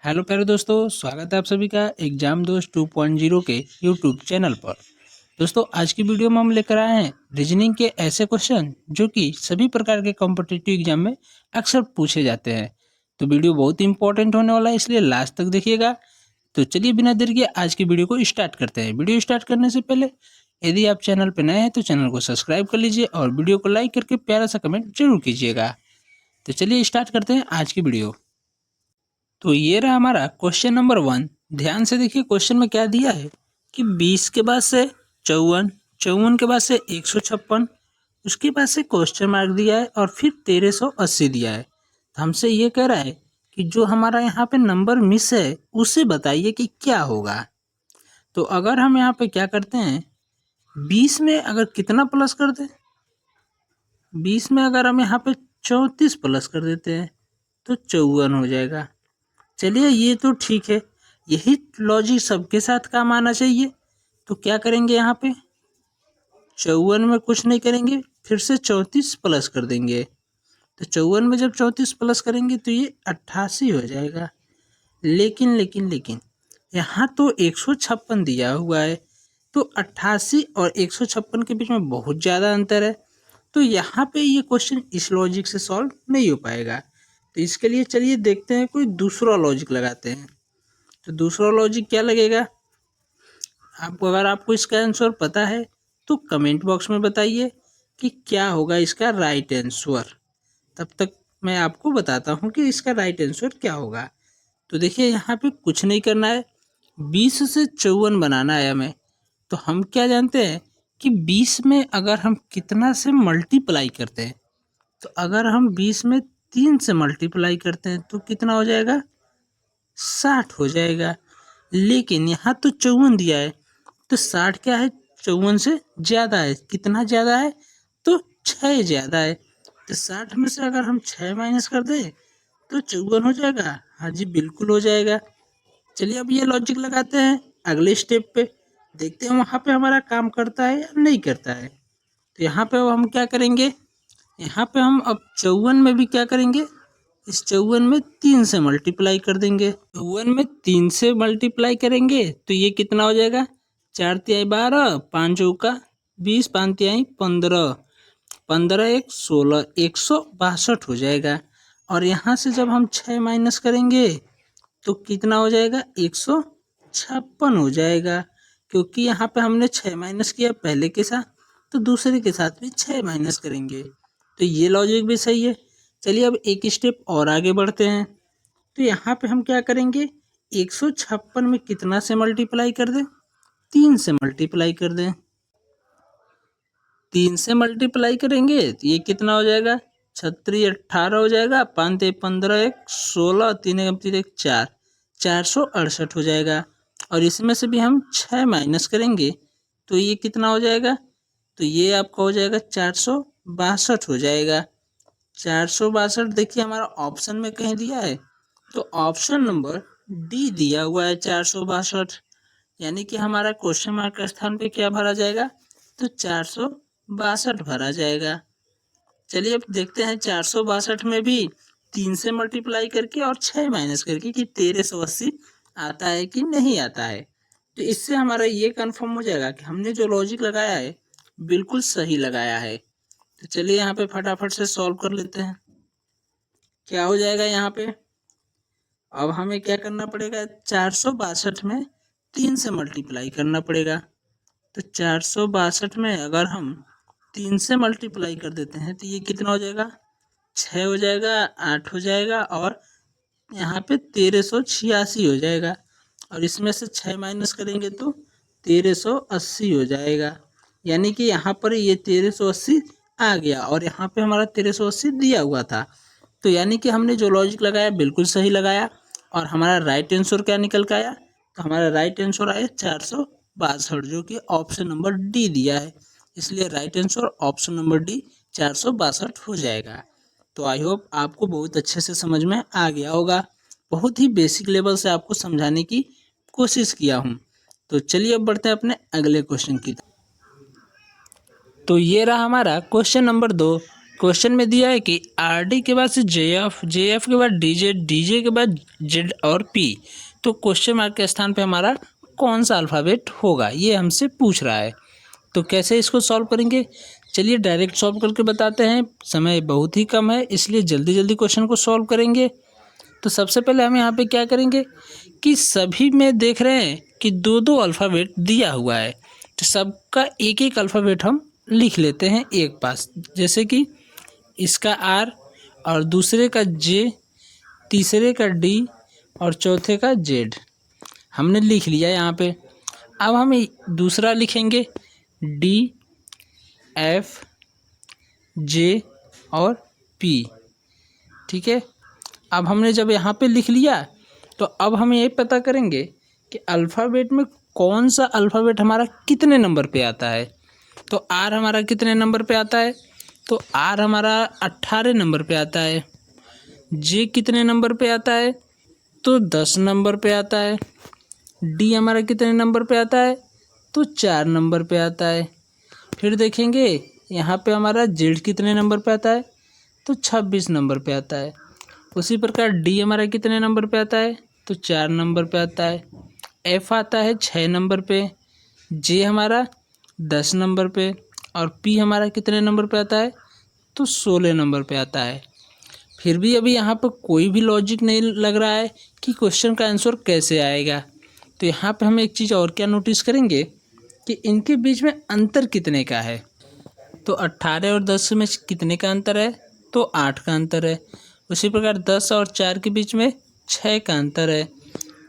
Hello प्यारे दोस्तों, स्वागत है आप सभी का एग्जाम दोस्त 2.0 के यूट्यूब चैनल पर। दोस्तों, आज की वीडियो में हम लेकर आए हैं रीजनिंग के ऐसे क्वेश्चन जो कि सभी प्रकार के कॉम्पिटिटिव एग्जाम में अक्सर पूछे जाते हैं। तो वीडियो बहुत ही इंपॉर्टेंट होने वाला है, इसलिए लास्ट तक देखिएगा। तो चलिए बिना देर के आज की वीडियो को स्टार्ट करते हैं। वीडियो स्टार्ट करने से पहले यदि आप चैनल पर नए हैं तो चैनल को सब्सक्राइब कर लीजिए और वीडियो को लाइक करके प्यारा सा कमेंट जरूर कीजिएगा। तो चलिए स्टार्ट करते हैं आज की वीडियो। तो ये रहा हमारा क्वेश्चन नंबर 1। ध्यान से देखिए क्वेश्चन में क्या दिया है कि 20 के बाद से 54, 54 के बाद से 156, उसके बाद से क्वेश्चन मार्क दिया है और फिर 1380 दिया है। तो हमसे ये कह रहा है कि जो हमारा यहाँ पे नंबर मिस है उसे बताइए कि क्या होगा। तो अगर हम यहाँ पे क्या करते हैं, 20 में अगर कितना प्लस कर दें, 20 में अगर हम यहाँ पे 34 प्लस कर देते हैं तो 54 हो जाएगा। चलिए ये तो ठीक है, यही लॉजिक सबके साथ काम आना चाहिए। तो क्या करेंगे, यहाँ पे 54 में कुछ नहीं करेंगे, फिर से 34 प्लस कर देंगे। तो 54 में जब 34 प्लस करेंगे तो ये 88 हो जाएगा। लेकिन लेकिन लेकिन यहाँ तो 156 दिया हुआ है, तो 88 और 156 के बीच में बहुत ज़्यादा अंतर है। तो यहाँ पे ये क्वेश्चन इस लॉजिक से सॉल्व नहीं हो पाएगा। तो इसके लिए चलिए देखते हैं, कोई दूसरा लॉजिक लगाते हैं। तो दूसरा लॉजिक क्या लगेगा, अगर आपको इसका आंसर पता है तो कमेंट बॉक्स में बताइए कि क्या होगा इसका राइट आंसर। तब तक मैं आपको बताता हूँ कि इसका राइट आंसर क्या होगा। तो देखिए यहाँ पे कुछ नहीं करना है, 20 से 54 बनाना है हमें। तो हम क्या जानते हैं कि 20 में अगर हम कितना से मल्टीप्लाई करते हैं, तो अगर हम 20 में 3 से मल्टीप्लाई करते हैं तो कितना हो जाएगा, 60 हो जाएगा। लेकिन यहाँ तो 54 दिया है, तो 60 क्या है, 54 से ज़्यादा है। कितना ज़्यादा है, तो 6 ज़्यादा है। तो 60 में से अगर हम 6 माइनस कर दें तो 54 हो जाएगा। हाँ जी, बिल्कुल हो जाएगा। चलिए अब ये लॉजिक लगाते हैं अगले स्टेप पे, देखते हैं वहाँ पे हमारा काम करता है या नहीं करता है। तो यहाँ पे हम क्या करेंगे, यहाँ पे हम अब 54 में भी क्या करेंगे, इस 54 में 3 से मल्टीप्लाई कर देंगे। 54 में 3 से मल्टीप्लाई करेंगे तो ये कितना हो जाएगा, 4 तिहाई 12, 5 चौका 20, 5 तिहाई 15, 15 एक 16, 162 हो जाएगा। और यहाँ से जब हम 6 माइनस करेंगे तो कितना हो जाएगा, 156 हो जाएगा। क्योंकि यहाँ पे हमने 6 माइनस किया पहले के साथ, तो दूसरे के साथ भी 6 माइनस करेंगे। तो ये लॉजिक भी सही है। चलिए अब एक स्टेप और आगे बढ़ते हैं। तो यहाँ पे हम क्या करेंगे, 156 में कितना से मल्टीप्लाई कर दें, 3 से मल्टीप्लाई कर दें। 3 से मल्टीप्लाई करेंगे तो ये कितना हो जाएगा, 36 18 हो जाएगा, 5 ते 15 एक 16, 3 एक 3 एक 4, 468 हो जाएगा। और इसमें से भी हम 6 माइनस करेंगे तो ये कितना हो जाएगा, तो ये आपका हो जाएगा 462 हो जाएगा। 462 देखिए हमारा ऑप्शन में कहीं दिया है, तो ऑप्शन नंबर डी दिया हुआ है 462। यानी कि हमारा क्वेश्चन मार्क के स्थान पे क्या भरा जाएगा, तो 462 भरा जाएगा। चलिए अब देखते हैं 462 में भी 3 से मल्टीप्लाई करके और 6 माइनस करके कि 1380 आता है कि नहीं आता है। तो इससे हमारा ये कंफर्म हो जाएगा कि हमने जो लॉजिक लगाया है बिल्कुल सही लगाया है। तो चलिए यहाँ पे फटाफट से सॉल्व कर लेते हैं। क्या हो जाएगा यहाँ पे, अब हमें क्या करना पड़ेगा, 462 में 3 से मल्टीप्लाई करना पड़ेगा। तो 462 में अगर हम 3 से मल्टीप्लाई कर देते हैं तो ये कितना हो जाएगा, 6 हो जाएगा, 8 हो जाएगा और यहाँ पे 1386 हो जाएगा। और इसमें से 6 माइनस करेंगे तो 1380 हो जाएगा। यानी कि यहाँ पर ये 1380 आ गया और यहाँ पे हमारा 1380 दिया हुआ था। तो यानी कि हमने जो लॉजिक लगाया बिल्कुल सही लगाया। और हमारा राइट आंसर क्या निकल के आया, तो हमारा राइट आंसर आया 462, जो कि ऑप्शन नंबर डी दिया है। इसलिए right answer option number D 462 हो जाएगा। तो आई होप आपको बहुत अच्छे से समझ में आ गया होगा। बहुत ही बेसिक लेवल से आपको समझाने की कोशिश किया हूँ। तो चलिए अब बढ़ते हैं अपने अगले क्वेश्चन की तरफ। तो ये रहा हमारा क्वेश्चन नंबर 2। क्वेश्चन में दिया है कि आर डी के बाद से जे एफ के बाद डी जे के बाद जेड और पी, तो क्वेश्चन मार्क के स्थान पे हमारा कौन सा अल्फ़ाबेट होगा, ये हमसे पूछ रहा है। तो कैसे इसको सॉल्व करेंगे, चलिए डायरेक्ट सॉल्व करके बताते हैं। समय बहुत ही कम है, इसलिए जल्दी जल्दी क्वेश्चन को सॉल्व करेंगे। तो सबसे पहले हम यहाँ पे क्या करेंगे कि सभी में देख रहे हैं कि दो दो अल्फ़ाबेट दिया हुआ है, तो सबका एक एक अल्फ़ाबेट हम लिख लेते हैं एक पास। जैसे कि इसका आर और दूसरे का जे, तीसरे का डी और चौथे का जेड हमने लिख लिया यहाँ पे। अब हम दूसरा लिखेंगे डी, एफ, जे और पी, ठीक है। अब हमने जब यहाँ पे लिख लिया तो अब हम ये पता करेंगे कि अल्फ़ाबेट में कौन सा अल्फ़ाबेट हमारा कितने नंबर पे आता है। तो आर हमारा कितने नंबर पे आता है, तो आर हमारा 18 नंबर पे आता है। जे कितने नंबर पे आता है, तो 10 नंबर पे आता है। डी हमारा कितने नंबर पे आता है, तो 4 नंबर पे आता है। फिर देखेंगे यहाँ पे हमारा जेड कितने नंबर पे आता है, तो 26 नंबर पे आता है। उसी प्रकार डी हमारा कितने नंबर पे आता है, तो 4 नंबर पे आता है। एफ आता है 6 नंबर पे, जे हमारा 10 नंबर पे और पी हमारा कितने नंबर पे आता है, तो 16 नंबर पे आता है। फिर भी अभी यहाँ पर कोई भी लॉजिक नहीं लग रहा है कि क्वेश्चन का आंसर कैसे आएगा। तो यहाँ पे हम एक चीज़ और क्या नोटिस करेंगे कि इनके बीच में अंतर कितने का है। तो 18 और 10 में कितने का अंतर है, तो 8 का अंतर है। उसी प्रकार 10 और 4 के बीच में 6 का अंतर है।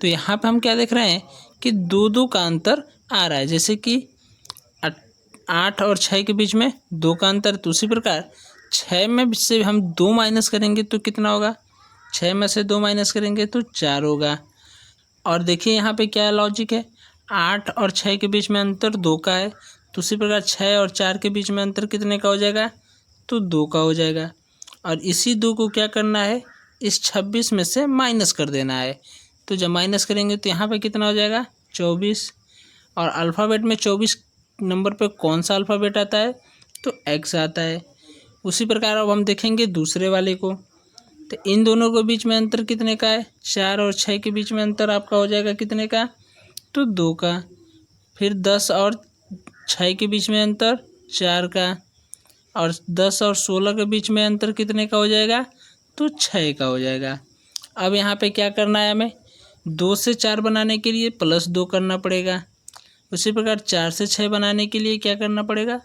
तो यहाँ पे हम क्या देख रहे हैं कि 2-2 का अंतर आ रहा है। जैसे कि 8 और 6 के बीच में 2 का अंतर। तो उसी प्रकार 6 में से हम 2 माइनस करेंगे तो कितना होगा, 6 में से 2 माइनस करेंगे तो 4 होगा। और देखिए यहाँ पे क्या लॉजिक है, 8 और 6 के बीच में अंतर 2 का है। तो उसी प्रकार 6 और 4 के बीच में अंतर कितने का हो जाएगा, तो 2 का हो जाएगा। और इसी 2 को क्या करना है, इस 26 में से माइनस कर देना है। तो जब माइनस करेंगे तो यहाँ पे कितना हो जाएगा, 24। और अल्फ़ाबेट में 24 नंबर पे कौन सा अल्फ़ाबेट आता है, तो एक्स आता है। उसी प्रकार अब हम देखेंगे दूसरे वाले को। तो इन दोनों के बीच में अंतर कितने का है, 4 और 6 के बीच में अंतर आपका हो जाएगा कितने का, तो 2 का। फिर 10 और 6 के बीच में अंतर 4 का। और 10 और 16 के बीच में अंतर कितने का हो जाएगा, तो 6 का हो जाएगा। अब यहाँ पे क्या करना है, हमें 2 से 4 बनाने के लिए +2 करना पड़ेगा। उसी प्रकार 4 से 6 बनाने के लिए क्या करना पड़ेगा,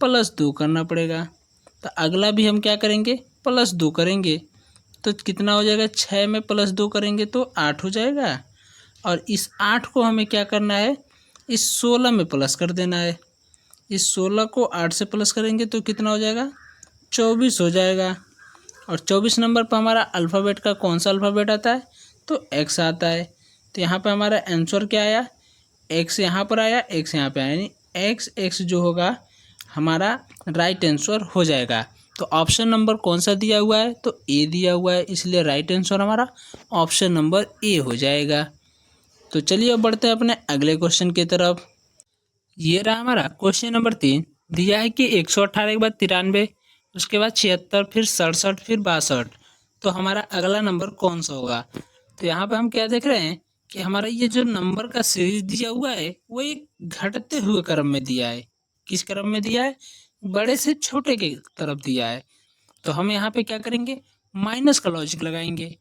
+2 करना पड़ेगा। तो अगला भी हम क्या करेंगे, +2 करेंगे। तो कितना हो जाएगा, 6 में +2 करेंगे तो 8 हो जाएगा। और इस 8 को हमें क्या करना है, इस 16 में प्लस कर देना है। इस 16 को 8 से प्लस करेंगे तो कितना हो जाएगा, 24 हो जाएगा। और 24 नंबर पर हमारा अल्फ़ाबेट का कौन सा अल्फ़ाबेट आता है, तो एक्स आता है। तो यहाँ पे हमारा आंसर क्या आया, एक्स यहाँ पर आया, एक्स यहाँ पे आया, यानी एक्स जो होगा हमारा राइट आंसर हो जाएगा। तो ऑप्शन नंबर कौन सा दिया हुआ है, तो ए दिया हुआ है, इसलिए राइट आंसर हमारा ऑप्शन नंबर ए हो जाएगा। तो चलिए अब बढ़ते हैं अपने अगले क्वेश्चन की तरफ। ये रहा हमारा क्वेश्चन नंबर 3। दिया है कि 118 के बाद 93, उसके बाद 76, फिर 67, फिर 62। तो हमारा अगला नंबर कौन सा होगा। तो यहाँ पे हम क्या देख रहे हैं कि हमारा ये जो नंबर का सीरीज दिया हुआ है वो एक घटते हुए क्रम में दिया है। किस क्रम में दिया है, बड़े से छोटे के तरफ दिया है। तो हम यहाँ पे क्या करेंगे, माइनस का लॉजिक लगाएंगे।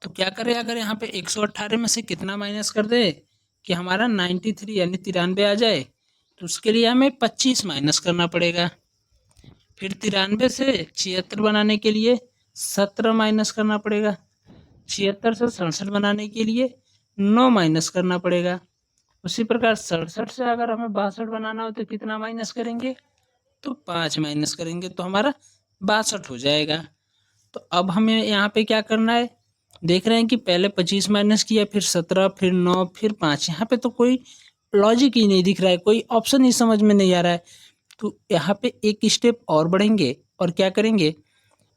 तो क्या करें, अगर यहाँ पे 118 में से कितना माइनस कर दे कि हमारा 93 यानी 93 आ जाए, तो उसके लिए हमें 25 माइनस करना पड़ेगा। फिर 93 से 76 बनाने के लिए 17 माइनस करना पड़ेगा। 76 से 67 बनाने के लिए 9 माइनस करना पड़ेगा। उसी प्रकार 67 से अगर हमें 62 बनाना हो तो कितना माइनस करेंगे, तो 5 माइनस करेंगे तो हमारा 62 हो जाएगा। तो अब हमें यहाँ पे क्या करना है, देख रहे हैं कि पहले 25 माइनस किया, फिर 17, फिर 9, फिर 5। यहाँ पे तो कोई लॉजिक ही नहीं दिख रहा है, कोई ऑप्शन ही समझ में नहीं आ रहा है। तो यहाँ पे एक स्टेप और बढ़ेंगे और क्या करेंगे,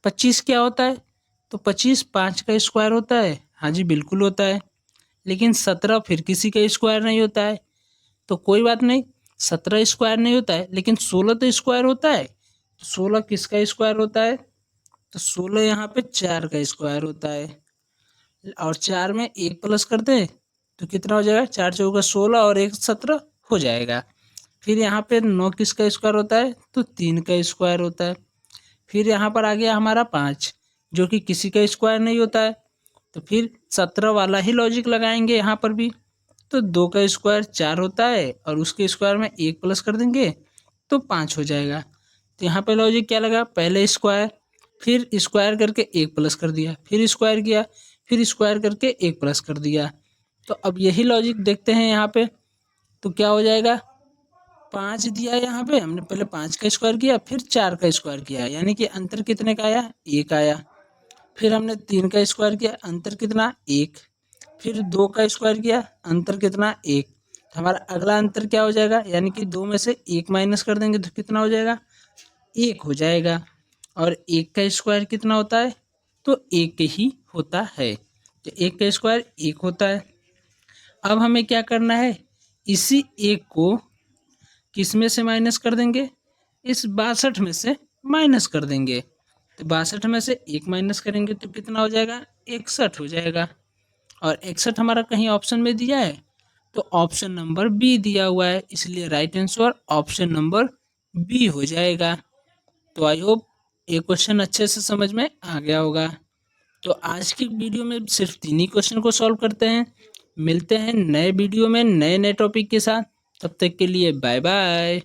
25 क्या होता है, तो 25 5 का स्क्वायर होता है। हाँ जी बिल्कुल होता है। लेकिन 17 फिर किसी का स्क्वायर नहीं होता है। तो कोई बात नहीं, 17 स्क्वायर नहीं होता है, लेकिन 16 तो स्क्वायर होता है। तो 16 किसका स्क्वायर होता है? तो 16 यहाँ पे 4 का स्क्वायर होता है, और 4 में 1 प्लस कर दें तो कितना हो जाएगा? 4 चौका 16 और 1 17 हो जाएगा। फिर यहाँ पे 9 किसका स्क्वायर होता है? तो 3 का स्क्वायर होता है। फिर यहाँ पर आ गया हमारा 5, जो कि किसी का स्क्वायर नहीं होता है, तो फिर 17 वाला ही लॉजिक लगाएंगे यहाँ पर भी। तो 2 का स्क्वायर 4 होता है, और उसके स्क्वायर में 1 प्लस कर देंगे तो 5 हो जाएगा। तो यहाँ पे लॉजिक क्या लगा? पहले स्क्वायर, फिर स्क्वायर करके 1 प्लस कर दिया, फिर स्क्वायर किया, फिर स्क्वायर करके 1 प्लस कर दिया। तो अब यही लॉजिक देखते हैं यहाँ पे, तो क्या हो जाएगा? 5 दिया यहाँ पे, हमने पहले 5 का स्क्वायर किया, फिर 4 का स्क्वायर किया, यानी कि अंतर कितने का आया? 1 आया। फिर हमने 3 का स्क्वायर किया, अंतर कितना? 1। फिर 2 का स्क्वायर किया, अंतर कितना? 1। हमारा अगला अंतर क्या हो जाएगा? यानी कि 2 में से 1 माइनस कर देंगे तो कितना हो जाएगा? 1 हो जाएगा। और 1 का स्क्वायर कितना होता है? तो 1 ही होता है। तो 1 का स्क्वायर 1 होता है। अब हमें क्या करना है? इसी 1 को किस में से माइनस कर देंगे? इस 62 में से माइनस कर देंगे। तो 62 में से 1 माइनस करेंगे तो कितना हो जाएगा? 61 हो जाएगा। और 61 हमारा कहीं ऑप्शन में दिया है, तो ऑप्शन नंबर बी दिया हुआ है, इसलिए right answer option number B हो जाएगा। तो आई होप ये क्वेश्चन अच्छे से समझ में आ गया होगा। तो आज की वीडियो में सिर्फ 3 ही क्वेश्चन को सॉल्व करते हैं। मिलते हैं नए वीडियो में नए नए टॉपिक के साथ। तब तक के लिए बाय बाय।